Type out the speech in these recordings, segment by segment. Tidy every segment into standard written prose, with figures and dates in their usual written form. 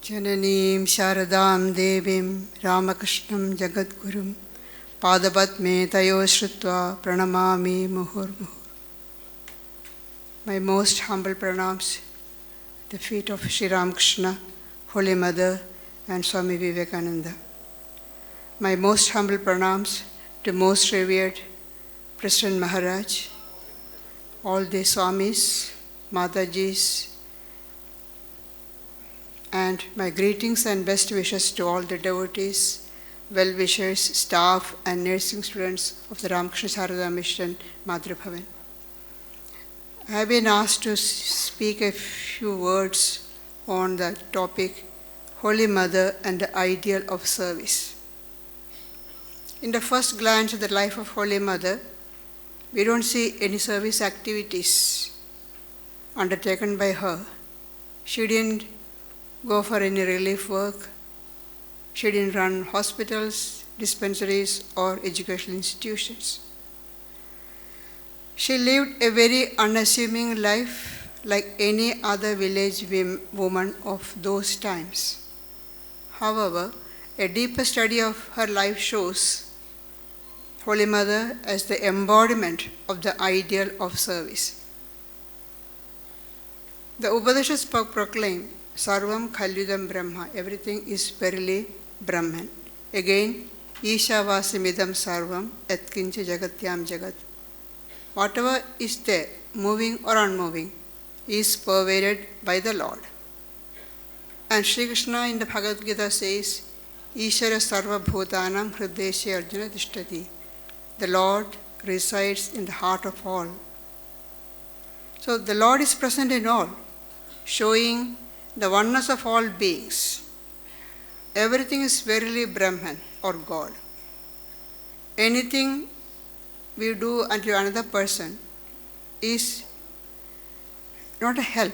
जननीं शारदां देवीं रामकृष्णं जगद्गुरुं पादपद्मे तयोः श्रुत्वा प्रणमामि मुहुर्मुहुः. My most humble pranams at the feet of Sri Ramakrishna, Holy Mother and Swami Vivekananda. My most humble pranams to most revered President Maharaj, all the Swamis, Matajis, and my greetings and best wishes to all the devotees, well-wishers, staff, and nursing students of the Ramakrishna Sarada Mission, Madhuri Bhavan. I have been asked to speak a few words on the topic Holy Mother and the ideal of service. In the first glance at the life of Holy Mother, we don't see any service activities undertaken by her. She didn't go for any relief work. She didn't run hospitals, dispensaries, or educational institutions. She lived a very unassuming life like any other village woman of those times. However, a deeper study of her life shows Holy Mother as the embodiment of the ideal of service. The Upanishads proclaim Sarvam Khalyudam Brahma, everything is verily Brahman. Again, Ishawasimidam Sarvam Etkincha Jagatyam Jagat. Whatever is there, moving or unmoving, is pervaded by the Lord. And Sri Krishna in the Bhagavad Gita says, Ishara Sarva Bhutanam Hrideshe Arjuna Tishtati. The Lord resides in the heart of all. So the Lord is present in all, showing the oneness of all beings. Everything is verily Brahman or God. Anything we do unto another person is not a help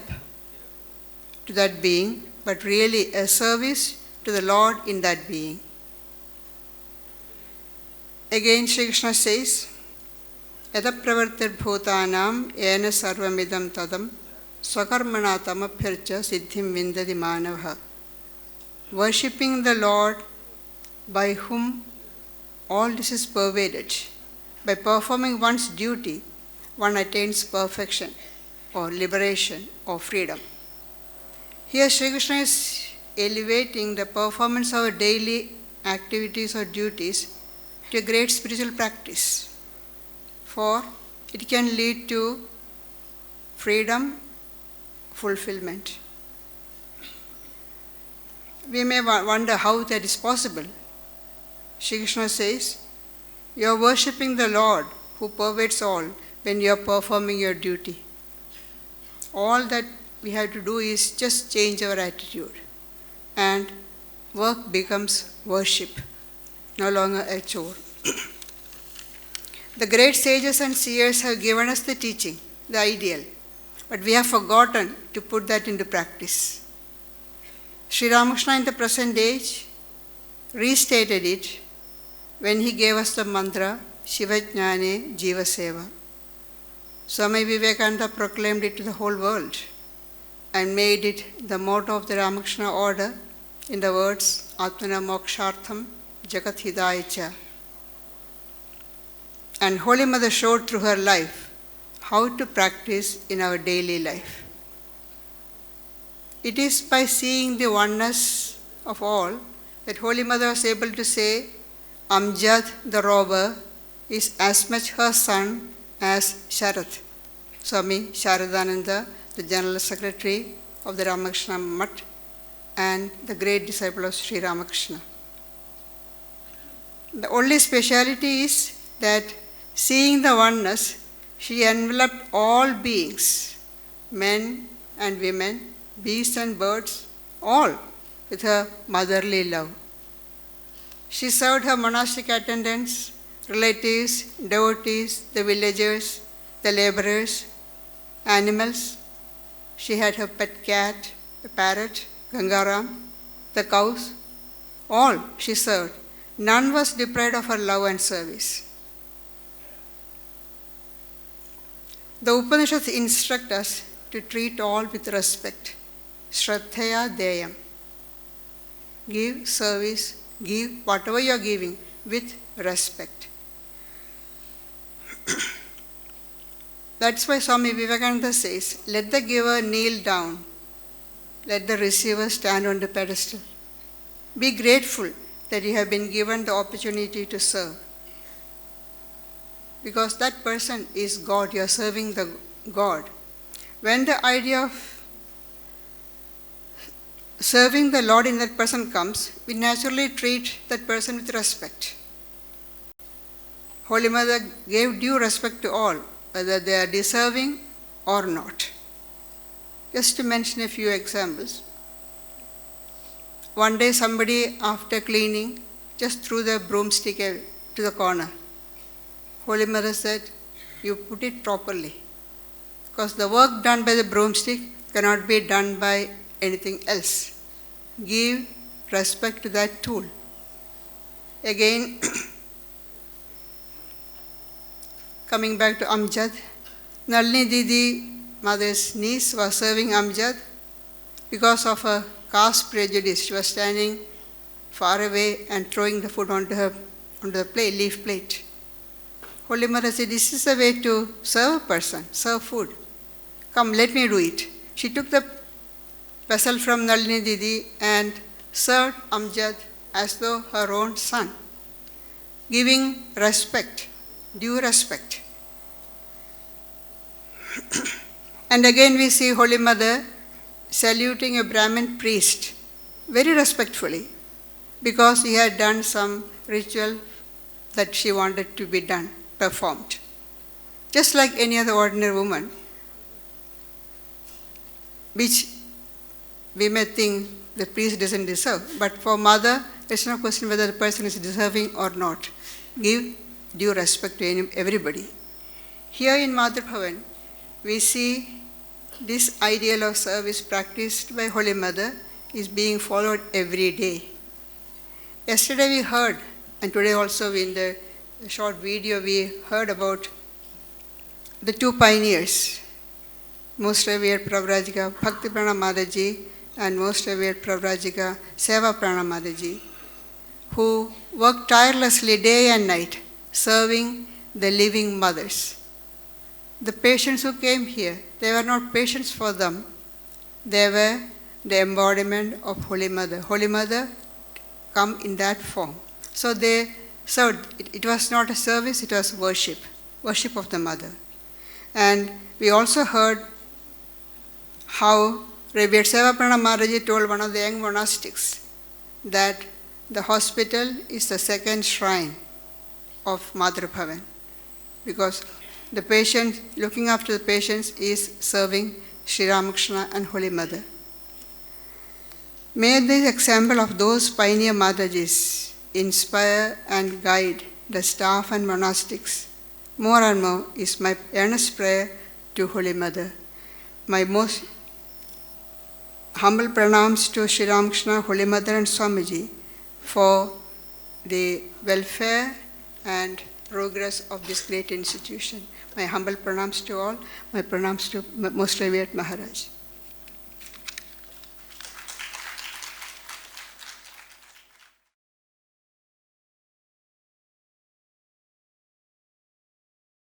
to that being, but really a service to the Lord in that being. Again, Sri Krishna says, Yada pravartir bhutanam ena sarvamidam tadam Swakarmana tamabhyarcha siddhim vindadi manavaha. Worshipping the Lord by whom all this is pervaded. By performing one's duty, one attains perfection or liberation or freedom. Here Sri Krishna is elevating the performance of our daily activities or duties to a great spiritual practice. For it can lead to freedom, fulfillment. We may wonder how that is possible. Shri Krishna says, you are worshipping the Lord who pervades all when you are performing your duty. All that we have to do is just change our attitude, and work becomes worship, no longer a chore. The great sages and seers have given us the teaching, the ideal, but we have forgotten to put that into practice. Sri Ramakrishna in the present age restated it when he gave us the mantra Shivajnane Jiva Seva. Swami Vivekananda proclaimed it to the whole world and made it the motto of the Ramakrishna order in the words Atmana Mokshartham Jagat Hidaya. And Holy Mother showed through her life how to practice in our daily life. It is by seeing the oneness of all that Holy Mother was able to say, Amjad the robber is as much her son as Sharat. Swami Sharadananda, the General Secretary of the Ramakrishna Mutt and the great disciple of Sri Ramakrishna. The only speciality is that seeing the oneness, she enveloped all beings, men and women, beasts and birds, all with her motherly love. She served her monastic attendants, relatives, devotees, the villagers, the laborers, animals. She had her pet cat, the parrot, Gangaram, the cows, all she served. None was deprived of her love and service. The Upanishads instruct us to treat all with respect. Shraddhaya Deyam. give service, give whatever you are giving with respect. That's why Swami Vivekananda says, let the giver kneel down, let the receiver stand on the pedestal. Be grateful that you have been given the opportunity to serve. Because that person is God, you are serving the God. When the idea of serving the Lord in that person comes, we naturally treat that person with respect. Holy Mother gave due respect to all, whether they are deserving or not. Just to mention a few examples. One day somebody, after cleaning, just threw the broomstick to the corner. Holy Mother said, you put it properly. Because the work done by the broomstick cannot be done by anything else. Give respect to that tool. Again, coming back to Amjad, Nalini Didi, mother's niece, was serving Amjad. Because of a caste prejudice, she was standing far away and throwing the food onto the plate, leaf plate. Holy Mother said, this is a way to serve a person, serve food. Come, let me do it. She took the vessel from Nalini Didi and served Amjad as though her own son, giving respect, due respect. And again we see Holy Mother saluting a Brahmin priest very respectfully because he had done some ritual that she wanted to be done, performed. Just like any other ordinary woman, which we may think the priest doesn't deserve. But for Mother, there's no question whether the person is deserving or not. Give due respect to everybody. Here in Mother Bhavan, we see this ideal of service practiced by Holy Mother is being followed every day. Yesterday we heard, and today also in the short video we heard about the two pioneers, Most Revered Pravrajika Bhakti Prana Mataji and Most Revered Pravrajika Seva Prana Mataji, who worked tirelessly day and night serving the living mothers. The patients who came here, they were not patients for them. They were the embodiment of Holy Mother. Holy Mother come in that form. So they served. It was not a service, it was worship. Worship of the Mother. And we also heard how Revered Seva Prana Mataji told one of the young monastics that the hospital is the second shrine of Mother Bhavan, because the patient, looking after the patients, is serving Sri Ramakrishna and Holy Mother. May this example of those pioneer Matajis inspire and guide the staff and monastics more and more is my earnest prayer to Holy Mother. My most humble pranams to Sri Ramakrishna, Holy Mother and Swamiji for the welfare and progress of this great institution. My humble pranams to all, my pranams to Most Revered Maharaj.